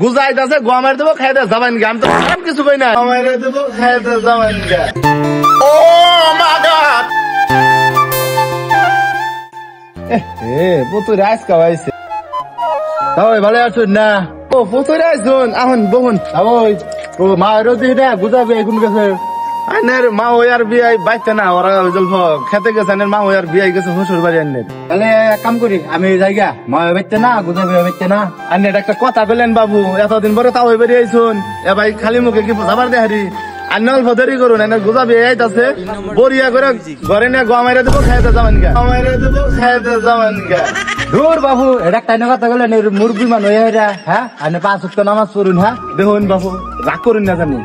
গুজাই আছে গোয়া মারি দেবো খাইতে যাবেন গে আমি তো খারাপ কিছু কই না মারি দেবো খাইতে যাবেন গে ও মা গড পুতুর আইস খাওয়াইছে তাই ভালো আছুন না ও পুতুর আইসুন এখন বহুন ওই ও মা রোদি না গুজাবে এখন গেছে আইনের মা ওই আর বিয়াই বাইতে না ওরা জলফ খেতে গেছে আইনের মা ওই আর বিয়াই গেছে শ্বশুর বাড়ি আইনের তাহলে এক কাম করি আমি যাইগা মা বাইতে না গুজাবে বাইতে না আইনের একটা কথা বললেন বাবু এতদিন পরে তাও বেরি আইসুন এ ভাই খালি মুখে কি বোঝাবার দেহারি আইন অল্প দেরি করুন আইনের গুজাবে আইতাছে বরিয়া করে ঘরে নিয়ে গোয়া মাইরা দেবো খাইতে যাবেন গা গোয়া মাইরা দেবো খাইতে যাবেন গা দূর বাবু এটা একটা কথা বললেন মুরগি মানুষ হ্যাঁ আইনে 5 ওয়াক্ত নামাজ পড়ুন হ্যাঁ দেখুন বাবু রাগ করুন না জানি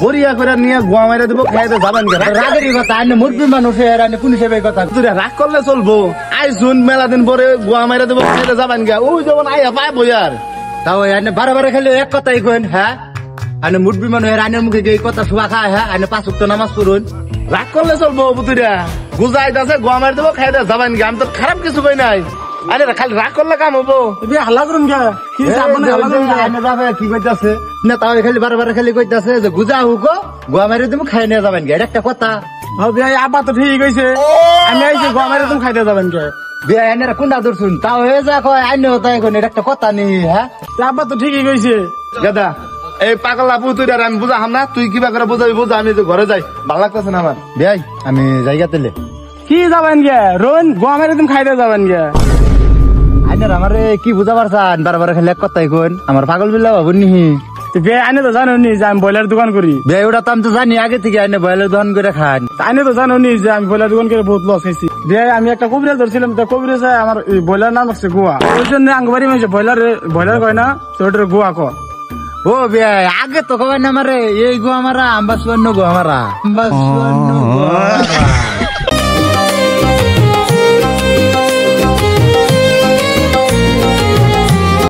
বরিয়া করে নিয়ে গোয়া মাইরা দেবো খাইতে যাবেন গে রাগেরই কথা আইনে মুরগি মানুষ আইনে কোন হিসেবে কথা তুই রাগ করলে চলবো আইসুন মেলা দিন পরে গোয়া মাইরা দেবো খাইতে যাবেন গে ওই যেমন আইয়া পায় বইয়ার তাও আইনে বারে বারে খালি এক কথাই কইন হ্যাঁ আইনে মুরগি মানুষ আইনের মুখে এই কথা শুয়া খায় হ্যাঁ আইনে 5 ওয়াক্ত নামাজ পড়ুন রাগ করলে চলবো বুতুরা গুজাই আছে গোয়া মাইরা দেবো খাইতে যাবেন গে আমি তো খারাপ কিছু কই নাই আরে খালি রাগ করলে কাম হবো হাল্লা করুন কি কইতাছে না তাও খালি বারবার খালি কইতাছে যে গুজা হুক গোয়া মারি তুমি খাই নিয়ে যাবেন গে একটা কথা আব্বা তো ঠিক হয়েছে আমি আইছি গোয়া মারি তুমি খাইতে যাবেন গে বিয়া এনে কোনটা ধরছুন তাও হয়ে যা কয় আইনে তাই এখন এটা একটা কথা নেই হ্যাঁ আব্বা তো ঠিকই কইছে গাদা এই পাগলা পুতুর আর আমি বুঝাহাম না তুই কিবা করে বুঝাবি বুঝা আমি তো ঘরে যাই ভালো লাগতেছে না আমার বিয়াই আমি জায়গা তেলে কি যাবেন গে রোন গোয়া মারি তুমি খাইতে যাবেন গে আইনের আমারে কি বুঝাবার চান বারবার খালি এক কথাই কোন আমার পাগল বিল্লা ভাবুন নিহি আইনে তো জানো নি যে আমি ব্রয়লার দোকান করি বে ওটা তো আমি তো জানি আগে থেকে আইনে ব্রয়লার দোকান করে খান আইনে তো জানো নি যে আমি ব্রয়লার দোকান করে বহুত লস হয়েছি বে আমি একটা কবিরাজ ধরছিলাম কবিরাজ আমার ব্রয়লার নাম হচ্ছে গোয়া ওই জন্য আঙ্গবাড়ি মাইছে ব্রয়লার কয় না তো ওটার গোয়া ক ও বে আগে তো কয় না আমারে এই গোয়া মারা আম্বাসুয়ান্ন গোয়া মারা আম্বাসুয়ান্ন গোয়া